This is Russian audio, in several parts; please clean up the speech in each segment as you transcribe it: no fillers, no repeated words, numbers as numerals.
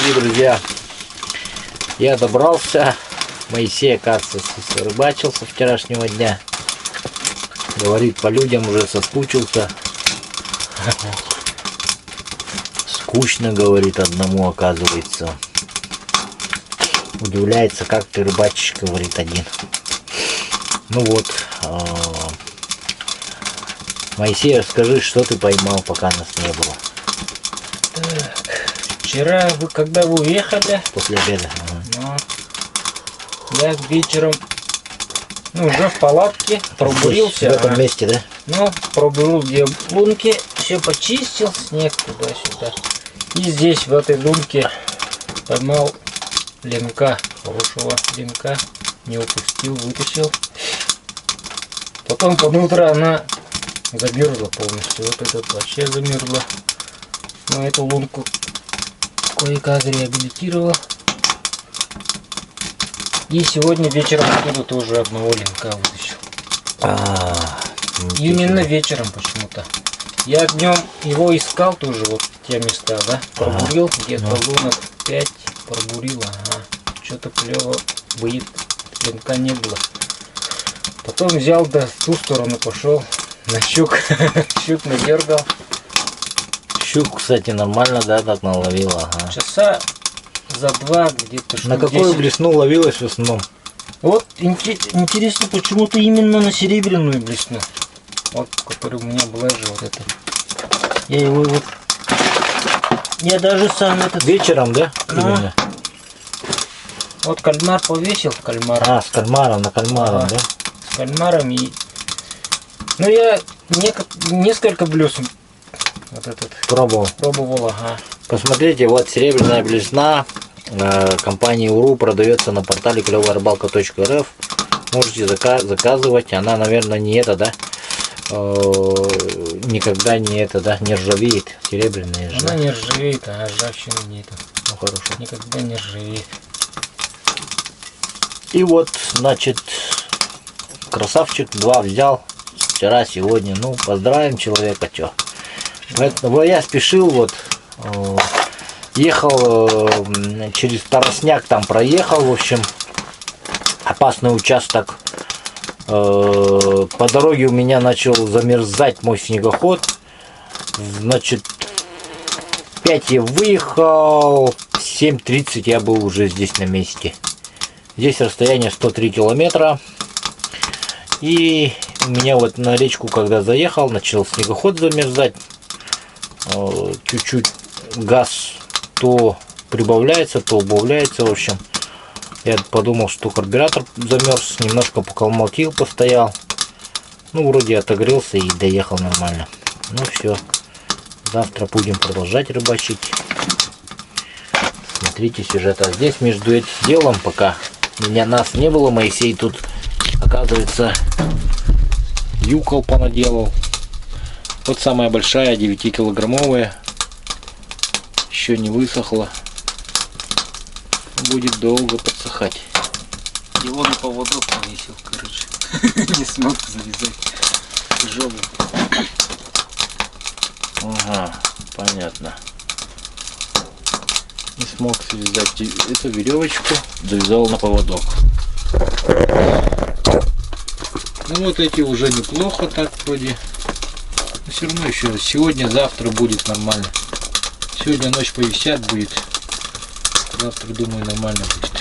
дорогие друзья, я добрался. Моисей, оказывается, рыбачил со вчерашнего дня. Говорит, по людям уже соскучился. Скучно, говорит, одному, оказывается. Удивляется, как ты рыбачишь, говорит, один. Ну вот. Моисей, расскажи, что ты поймал, пока нас не было. Так, вчера, когда вы уехали, После обеда. я вечером, уже в палатке пробурился. В этом месте, да? Пробурил где лунки, все почистил, снег туда-сюда. И здесь, в этой лунке, поймал линка, хорошего линка. Не упустил, вытащил. Потом под утро она замерзла полностью. Вот этот вообще замерзла. Но эту лунку кое-как реабилитировал. И сегодня вечером оттуда тоже одного линка вытащил. Именно вечером почему-то. Я днем его искал тоже, вот те места, да? Пробурил, где-то лунок 5 пробурил, что-то клево будет, линка не было. Потом взял, да, в ту сторону пошел, на щук, щук надергал. Щук, кстати, нормально, да, так наловила. Часа за 2 где-то. На какую 10. блесну ловилась в основном? Вот Интересно, почему-то именно на серебряную блесну. Вот, которая у меня была же вот эта. Я его вот... Я даже сам этот... Вечером, да? Именно? Вот кальмар повесил, кальмар. С кальмаром, на кальмаром, да? С кальмаром и... я несколько блесен вот этот пробовал, Посмотрите, вот серебряная блесна компании УРУ продается на портале клёвая-рыбалка.рф. Можете заказывать. Она, наверное, не это, да? Никогда не это, да? Не ржавеет. Серебряная же. Она не ржавеет, а ржавчины нету. Ну хорошо. Никогда не ржавеет. И вот, значит, красавчик 2 взял. Вчера, сегодня. Ну, поздравим человека, чё. Поэтому я спешил, вот. Ехал через Тарасняк, там проехал, в общем, опасный участок. По дороге у меня начал замерзать мой снегоход. Значит, 5 я выехал, 7:30 я был уже здесь на месте. Здесь расстояние 103 километра. И у меня вот на речку, когда заехал, начал снегоход замерзать. Чуть-чуть газ то прибавляется, то убавляется, в общем. Я подумал, что карбюратор замерз, немножко поколмотил, постоял. Вроде отогрелся и доехал нормально. Ну все, завтра будем продолжать рыбачить. Смотрите сюжет. А здесь между этим делом, пока нас не было, Моисей тут, оказывается, юкол понаделал. Вот самая большая, 9-килограммовая. Еще не высохла. Будет долго подсыхать. Его на поводок повесил, короче. Не смог завязать. Тяжелый. Ага, понятно. Не смог связать эту веревочку. Завязал на поводок. Вот эти уже неплохо так вроде. Но все равно еще сегодня-завтра будет нормально. Сегодня ночь повисят будет. Завтра, думаю, нормально будет.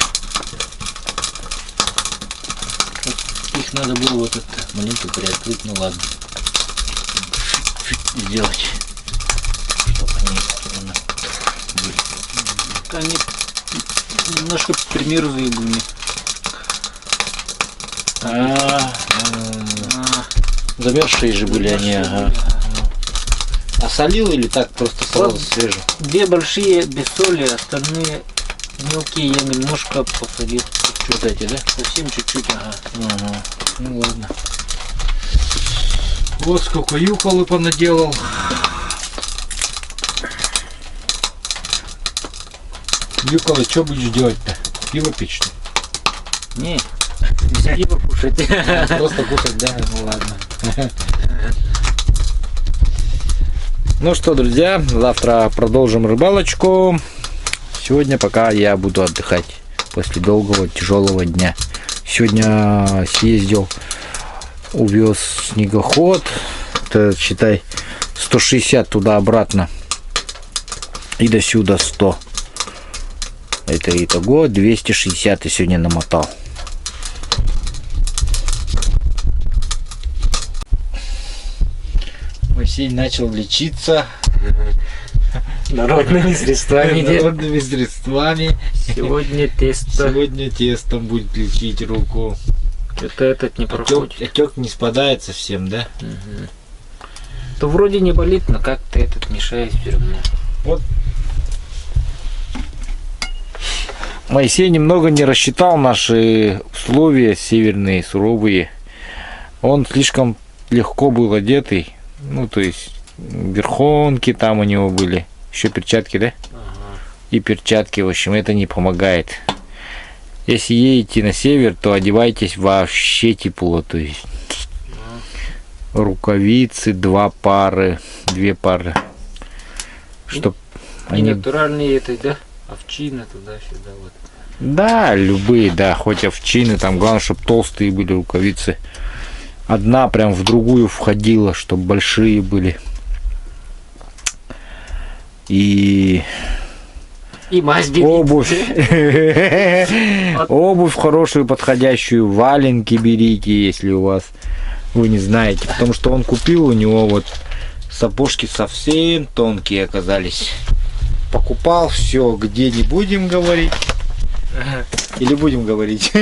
Их надо было вот эту маленько приоткрыть, ну ладно. Сделать. Чтобы они немножко примерзли были. Замерзшие же были они, ага. А солил или так просто сразу свежо? 2 большие без соли, остальные мелкие я немножко посолил. Вот эти, да? Совсем чуть-чуть, ага. Ну ладно. Вот сколько юколы понаделал. Юколы, что будешь делать-то? Пиво пить, что ли? Не, пиво кушать. Просто кушать, да? Ну ладно. Ну что, друзья, завтра продолжим рыбалочку. Сегодня пока я буду отдыхать после долгого тяжелого дня. Сегодня съездил, увез снегоход. Это, считай, 160 туда-обратно. И до сюда 100. Это итого 260 я сегодня намотал. Моисей начал лечиться Народными средствами. народными средствами. Сегодня тесто. Сегодня тестом будет лечить руку. Это этот не проходит. Отек не спадает совсем, да? То вроде не болит, но как-то этот мешает все равно. Вот. Моисей немного не рассчитал наши условия северные, суровые. Он слишком легко был одетый. Ну, то есть, верхонки там у него были. Еще перчатки, да? И перчатки, в общем, это не помогает. Если едете на север, то одевайтесь вообще тепло. То есть, рукавицы, две пары. Чтоб И они... натуральные этой, да? Овчина туда-сюда вот. Да, любые, да, хоть овчины, там главное, чтобы толстые были рукавицы. Одна прям в другую входила, чтобы большие были. И мазь берите. обувь. Обувь хорошую, подходящую, валенки берите, если у вас, вы не знаете. Потому что он купил, у него вот сапожки совсем тонкие оказались. Покупал все, где не будем говорить. Или будем говорить?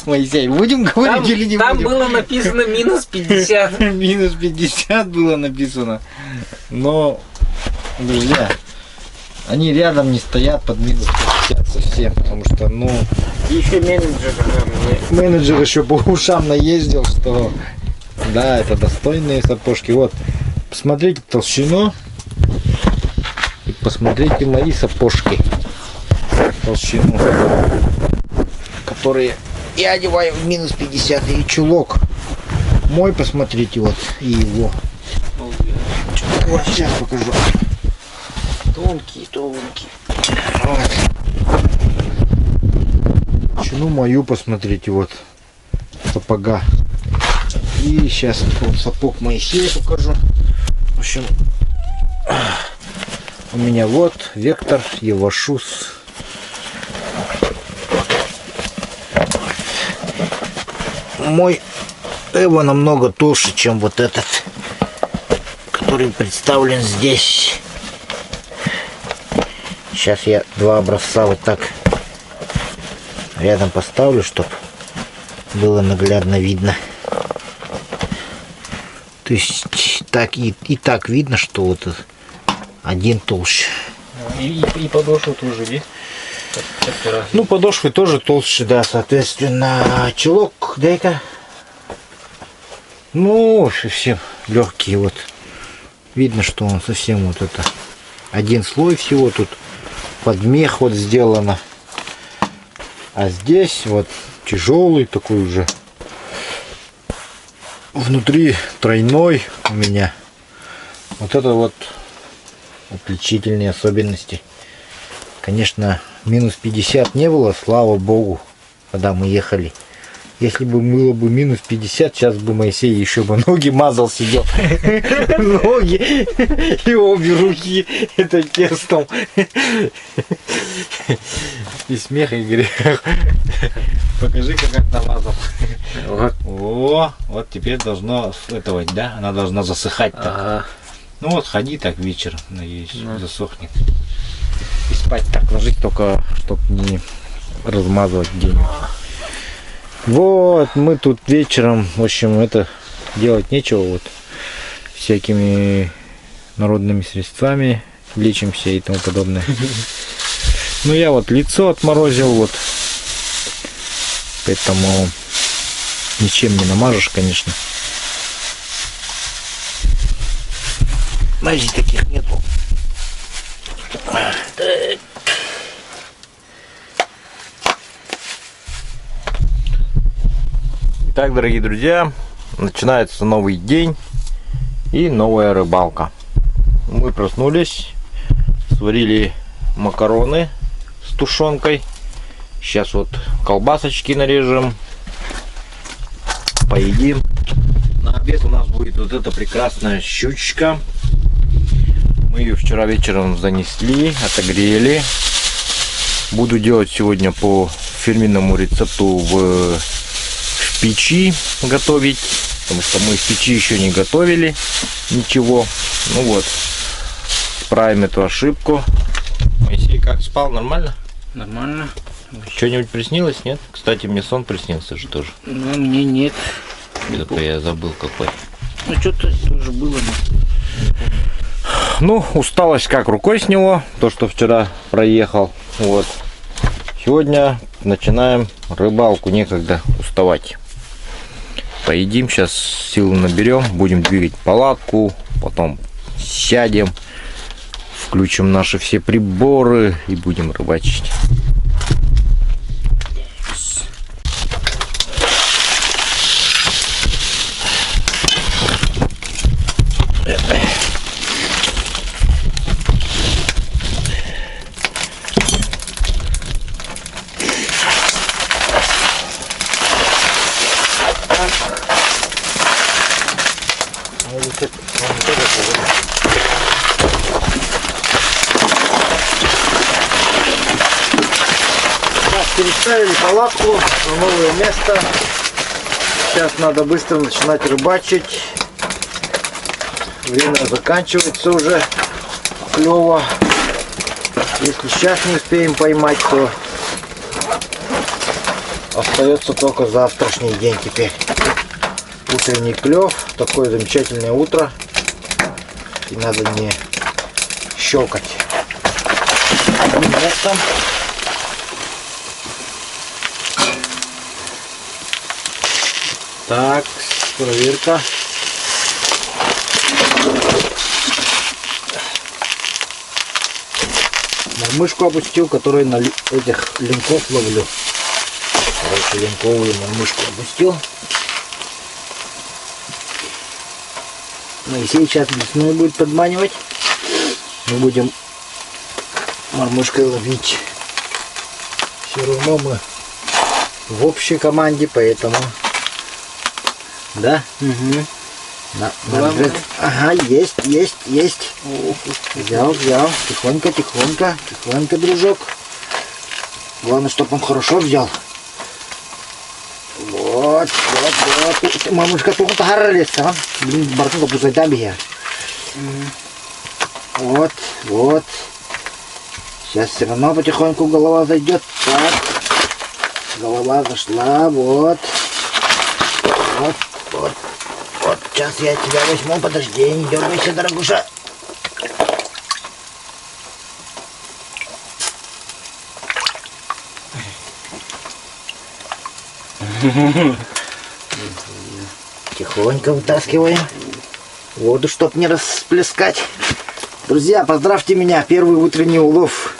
Моисей, будем говорить или не там будем? было написано минус 50. Минус 50 было написано. Но, друзья, они рядом не стоят под минус 50 совсем. Потому что, ну... Еще Менеджер еще по ушам наездил, что... Да, это достойные сапожки. Вот, посмотрите толщину. И посмотрите мои сапожки. Толщину, которые я одеваю в минус 50, и чулок мой, посмотрите, вот, и его. Вот, сейчас покажу. Тонкий. Вот. Толщину мою, посмотрите, вот, сапога. И сейчас вот сапог Моисея покажу. В общем, у меня вот Вектор Евашус. Мой Эва намного толще, чем вот этот, который представлен здесь. Сейчас я два образца вот так рядом поставлю, чтобы было наглядно видно. То есть так и так видно, что вот один толще. И подошва тоже, да? Ну, подошвы тоже толще, да, соответственно. Чулок, дай-ка. Ну, совсем легкий, вот. Видно, что он совсем вот это. Один слой всего тут под мех вот сделано. А здесь вот тяжелый такой уже. Внутри тройной у меня. Вот это вот отличительные особенности. Конечно, минус 50 не было, слава богу, когда мы ехали. Если бы было бы минус 50, сейчас бы Моисей еще бы ноги мазал, сидел. Ноги и обе руки это тестом. И смех, и грех. Покажи, как это намазал. О, вот теперь должно этого, да? Она должна засыхать так. Ну вот, ходи так вечером, надеюсь, засохнет. И спать так ложить, только чтоб не размазывать где-нибудь. Вот, мы тут вечером, в общем, это делать нечего, вот, всякими народными средствами лечимся и тому подобное. Ну, я вот лицо отморозил, вот, поэтому ничем не намажешь, конечно. Мазей таких нету. Так. Итак, дорогие друзья, начинается новый день и новая рыбалка. Мы проснулись, сварили макароны с тушенкой. Сейчас вот колбасочки нарежем. Поедим. На обед у нас будет вот эта прекрасная щучка. Мы ее вчера вечером занесли, отогрели. Буду делать сегодня по фирменному рецепту в печи готовить. Потому что мы в печи еще не готовили ничего. Ну вот. Исправим эту ошибку. Моисей как спал? Нормально? Нормально. Что-нибудь приснилось, нет? Кстати, мне сон приснился же тоже. Ну, мне нет. Это я забыл какой. Ну, что-то тоже было. Ну, усталость как рукой сняло. То, что вчера проехал. Вот. Сегодня начинаем рыбалку. Некогда уставать. Поедим, сейчас силу наберем. Будем двигать палатку. Потом сядем. Включим наши все приборы и будем рыбачить. Переставили палатку на новое место. Сейчас надо быстро начинать рыбачить. Время заканчивается уже. Клево. Если сейчас не успеем поймать, то остается только завтрашний день теперь. Утренний клев. Такое замечательное утро. И надо не щелкать. Местом. Так, проверка. Мормышку опустил, которую на этих линков ловлю. Короче, линковую мормышку опустил. Моисей сейчас весной будет подманивать. Мы будем мормышкой ловить. Все равно мы в общей команде, поэтому... Да? Угу. Ага, есть. Взял. Тихонько, дружок. Главное, чтобы он хорошо взял. Вот. Мамушка, тут гаррелись, а? Блин, бартука пузайда бия. Вот. Сейчас все равно потихоньку голова зайдет. Так. Голова зашла, вот. Сейчас я тебя возьму, подожди, не дергайся, дорогуша. Тихонько вытаскиваем воду, чтоб не расплескать. Друзья, поздравьте меня, первый утренний улов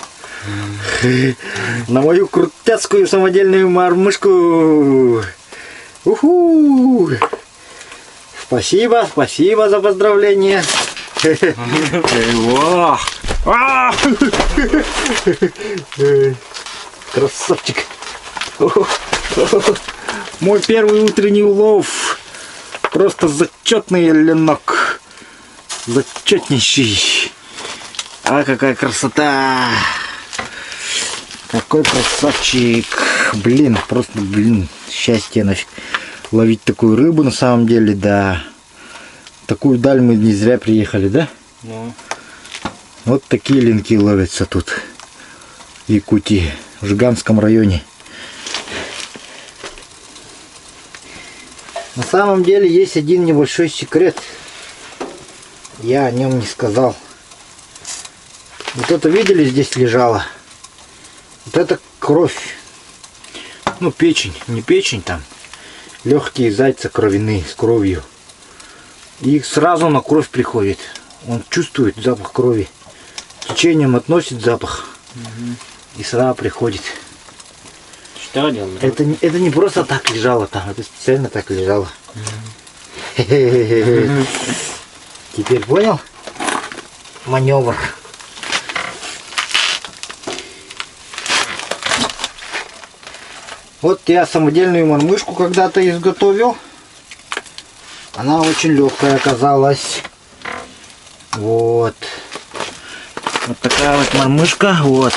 на мою крутяцкую самодельную мормышку. Уху! Спасибо за поздравление. Красавчик. Мой первый утренний улов. Просто зачетный ленок. Зачетнейший. А какая красота. Какой красавчик. Блин, просто, счастье нафиг. Ловить такую рыбу на самом деле, да. Такую даль мы не зря приехали, да? Ну. Вот такие линки ловятся тут. В Якутии, в Жиганском районе. На самом деле есть один небольшой секрет. Я о нем не сказал. Вот это видели, здесь лежало. Вот это кровь. Ну, печень, не печень там. Легкие зайца кровяные, с кровью. И сразу на кровь приходит. Он чувствует запах крови. Течением относит запах. И сразу приходит. Что делал? Это не просто так лежало там, это специально так лежало. Теперь понял? Маневр. Вот я самодельную мормышку когда-то изготовил. Она очень легкая оказалась. Вот. Вот такая вот мормышка. Вот.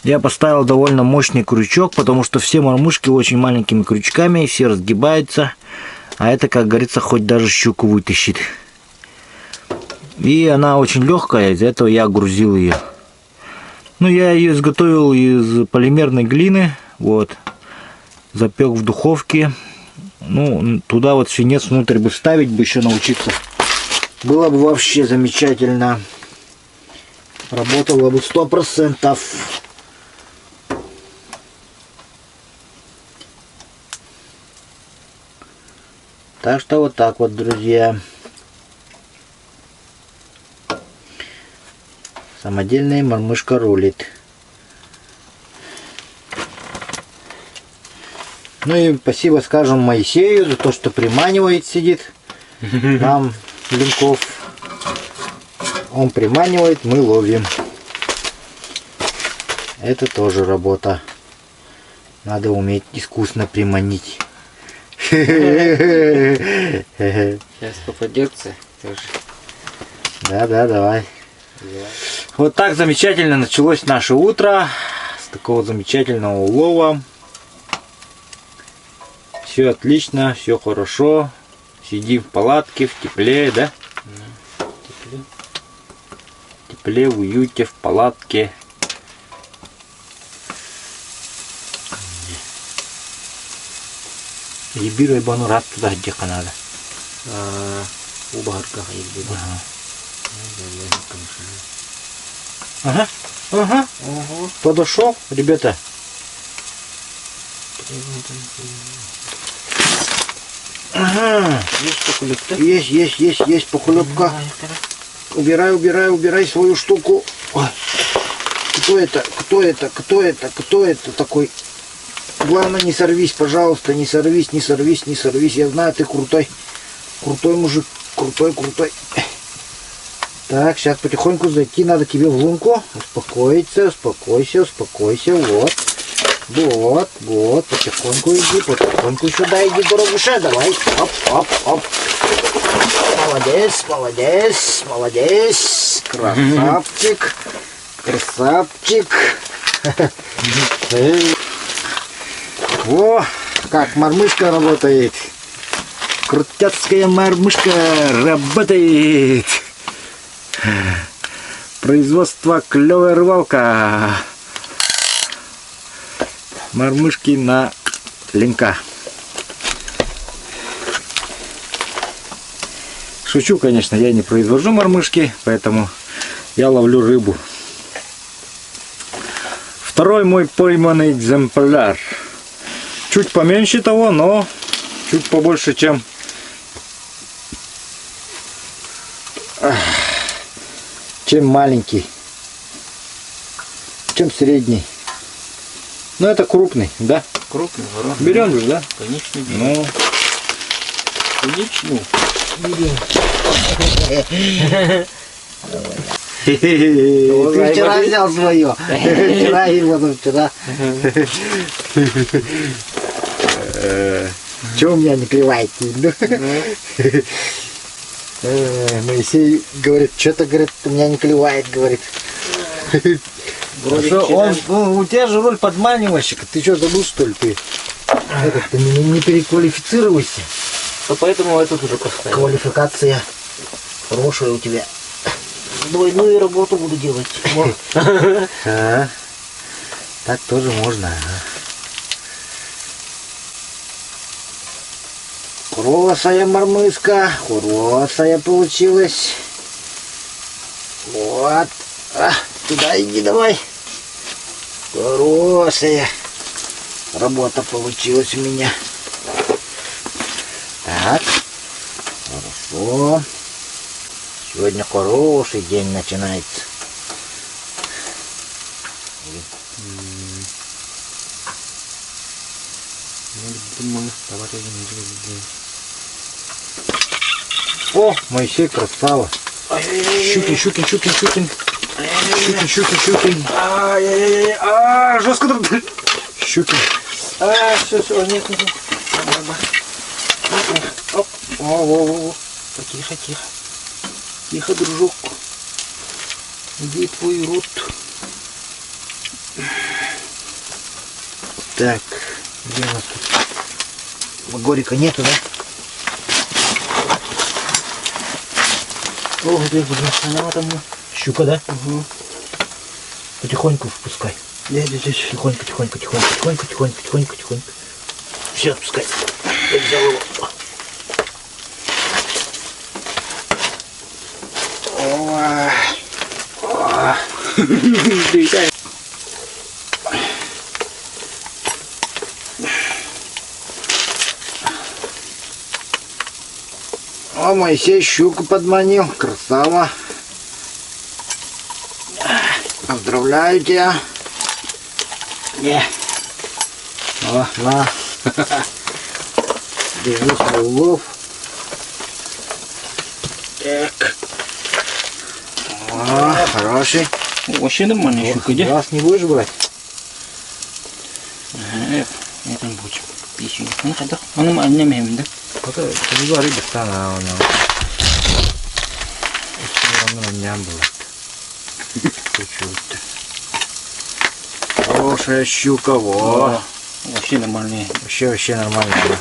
Я поставил довольно мощный крючок, потому что все мормышки очень маленькими крючками, и все разгибаются. А это, как говорится, хоть даже щуку вытащит. И она очень легкая, из-за этого я грузил ее. Ну, я ее изготовил из полимерной глины. Вот. Запек в духовке. Ну, туда вот свинец внутрь бы вставить, бы еще научиться. Было бы вообще замечательно. Работало бы 100%. Так что вот так вот, друзья. Самодельная мормышка рулит. Ну и спасибо, скажем, Моисею за то, что приманивает, сидит нам линков. Он приманивает, мы ловим. Это тоже работа. Надо уметь искусно приманить. Сейчас попадется тоже. Да, давай. Вот так замечательно началось наше утро. С такого замечательного улова. Все отлично, все хорошо. Сидим в палатке, в тепле, да? Тепле. В тепле, в уюте, в палатке. Ебирай банурат туда, где надо. У барка есть. Ага. Ага. Подошел, ребята. Ага. Есть покулюбка? Есть покулюбка. Убирай свою штуку. Ой. Кто это такой? Главное, не сорвись, пожалуйста, не сорвись. Я знаю, ты крутой мужик, крутой. Так, сейчас потихоньку зайти надо тебе в лунку. Успокойся. Вот, потихоньку иди, сюда иди, дорогуша, давай. Оп. Молодец. Красавчик. Во, как мормышка работает. Крутяцкая мормышка работает. Производство клевая рыбалка. Мормышки на линка. Шучу, конечно, я не произвожу мормышки, поэтому я ловлю рыбу. Второй мой пойманный экземпляр. Чуть поменьше того, но чуть побольше, чем маленький, чем средний. Но это крупный, да? Крупный, ворот. Берем же, да? Конечно, берем. Ну. Конечно. Ты вчера взял свое. Вчера. Чего у меня не клевает? Моисей говорит, что-то, говорит, у меня не клевает, говорит. У тебя же роль подманивальщика. Ты что, забыл, что ли? Ты не переквалифицируйся. То поэтому этот уже поставил. Квалификация хорошая у тебя. Двойную работу буду делать. Так тоже можно. Хорошая мормышка. Хорошая получилась. Вот. Туда иди давай. Хорошая работа получилась у меня. Так. Хорошо. Сегодня хороший день начинается. О, Моисей красава. Щукин. Щукин. Жестко. Щукин. Все, нет. Оп, во. Тихо. Тихо, дружок. Где твой рот? Так, где у нас тут? Горика нету, да? О, где она там? Щука, да? Угу. Потихоньку впускай. Дядя. Тихонько. Все, отпускай. Я взял его. О, Моисей щуку подманил. Красава. Поздравляю тебя. О, на. Держи свой улов. Так. О, хороший. Вообще нормальная щука, да? Глаз не будешь брать? Это не будет. Еще не. Ну, хотя, он не мем, да? Пока два рыба стана, она. Она не было. Чуть-чуть. Хорошая щука, во. Вообще нормальная. Вообще нормально.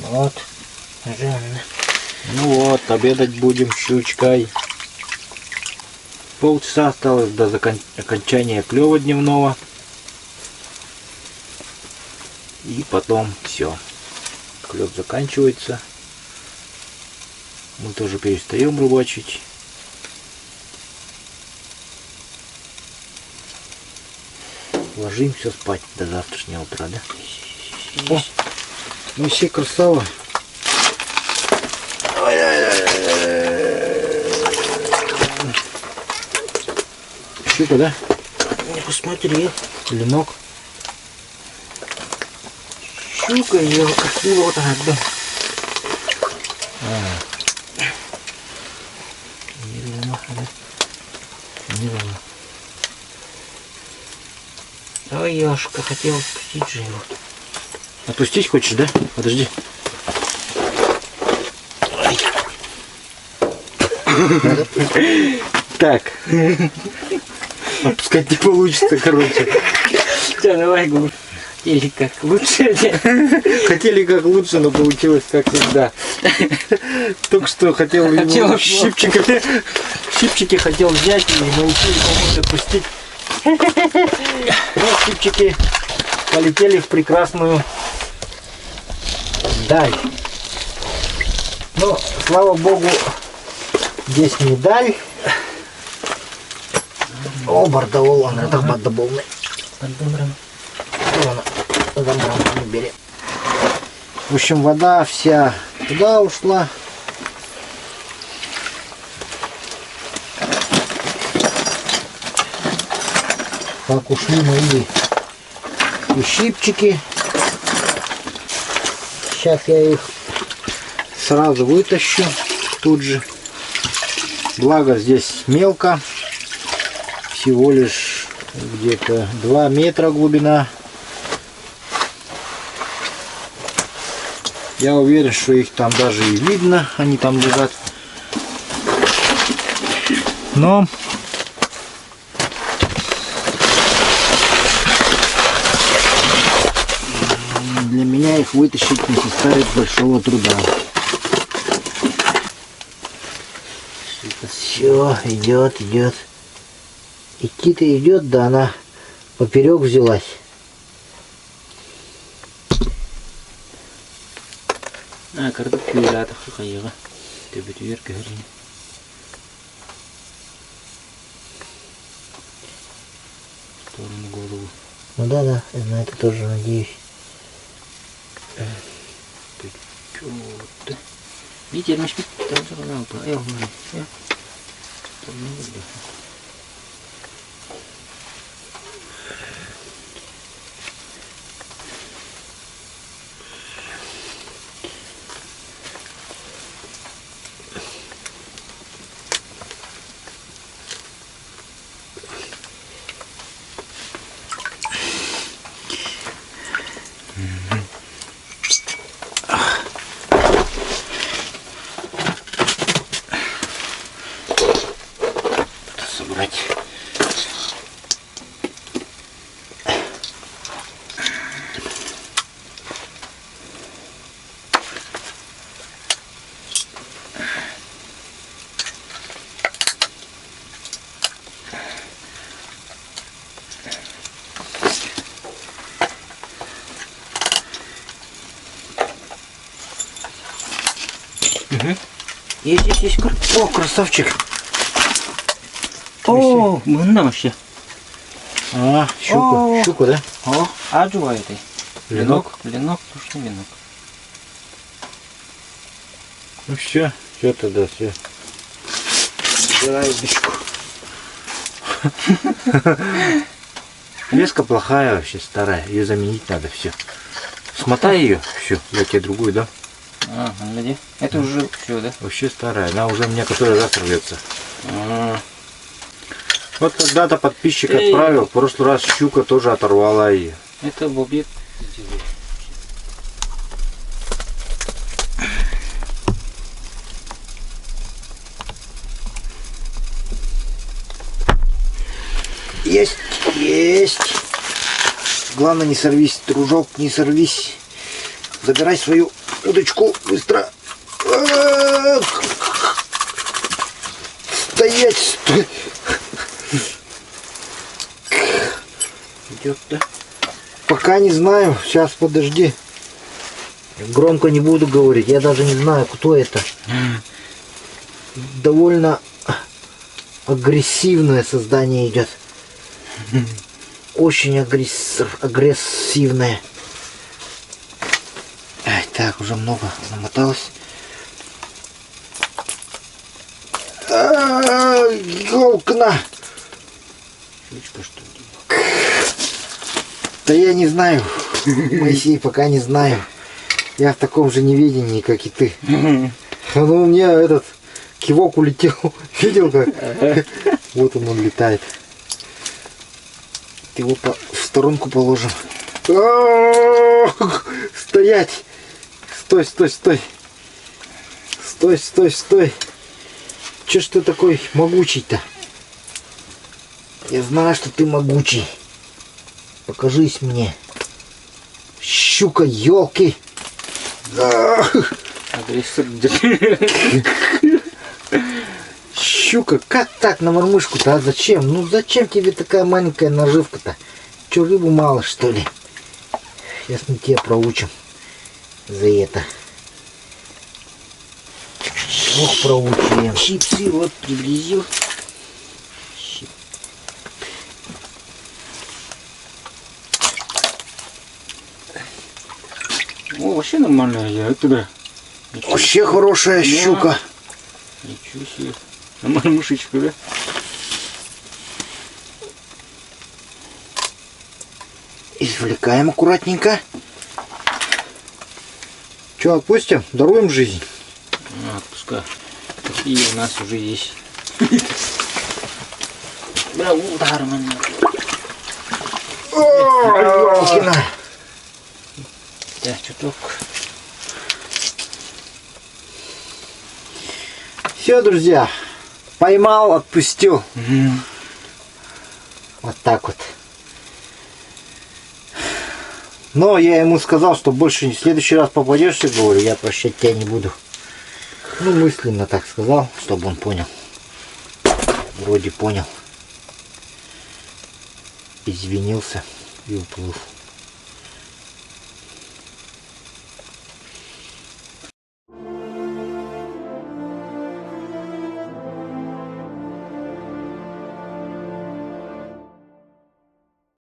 Вот. Жирно. Ну вот, обедать будем щучкой. Полчаса осталось до окончания клёва дневного. И потом все. Клёв заканчивается. Мы тоже перестаем рыбачить. Ложимся спать до завтрашнего утра, да? О, ну все красава. Щука, да? Не посмотрел. Ленок. Щука, ее красиво вот она, да. Ой, Яшка, хотел отпустить же его. Отпустить хочешь, да? Подожди. Так. Отпускать не получится, короче. Да, давай, говорю. Хотели как лучше. Хотели как лучше, но получилось как всегда. Только что хотел его щипчики хотел взять и научили помочь отпустить. Но щипчики полетели в прекрасную даль. Но, слава богу, здесь не даль. О, бардовол, он это бардоволный. В общем, вода вся туда ушла. Так ушли мои и щипчики. Сейчас я их сразу вытащу тут же. Благо здесь мелко. Всего лишь где-то 2 метра глубина. Я уверен, что их там даже и видно. Они там лежат. Но для меня их вытащить не составит большого труда. Все, идет. Идти-то идет, да, она поперек взялась. Картошку я так хаяга. Тебе твердо говори. В сторону голову. Ну да, я на это тоже надеюсь. Чё-то. Видите, мы шпит там заранал по. Я говорю. брать. Есть. О, красавчик. О, 뭔나 вообще. А, О. щука, да? О, а 좋아야 돼. Ленок? ленок, точно ленок. Ну все тогда, все. Забирай удочку. Леска плохая вообще, старая. Ее заменить надо, все. Смотай ее, все, я тебе другую, да? А, где? Это уже все, да? Вообще старая, она уже у меня который раз рвется. А, Вот когда-то подписчик Эй. отправил, в прошлый раз щука тоже оторвала ее. это бобит. Есть. Главное, не сорвись, дружок, не сорвись. Забирай свою удочку быстро. Стоять, стой. Идет, да? Пока не знаю, сейчас подожди. Громко не буду говорить, я даже не знаю, кто это. Довольно агрессивное создание идет. Очень агрессивное. Ай, так, уже много намоталось. Ёлкна! Щучка, что ли? Да я не знаю, Моисей, пока не знаю. Я в таком же неведении, как и ты. Ну, у меня этот кивок улетел. Видел как? Вот он летает. Его в сторонку положим. Стоять! Стой! Стой! Че ж ты такой могучий-то? Я знаю, что ты могучий. Покажись мне. Щука, елки! Агрессор. Щука, как так на мормышку-то? А зачем? Ну зачем тебе такая маленькая наживка-то? Че, рыбу мало, что ли? Сейчас мы тебя проучим за это. Ох, проучим. Чипсы вот приблизил. О, вообще нормальная я. Это да. Вообще хорошая щука. Ничего себе. Нормальная мушечка, да? Извлекаем аккуратненько. Че, отпустим? Даруем жизнь. Ну, отпускай. Такие у нас уже есть. Бля, удар меня. Ёлкина. Да, чуток. Все, друзья. Поймал, отпустил. Вот так вот. Но я ему сказал, что больше в следующий раз попадешься, говорю, я прощать тебя не буду. Ну, мысленно так сказал, чтобы он понял. Вроде понял. Извинился и уплыл.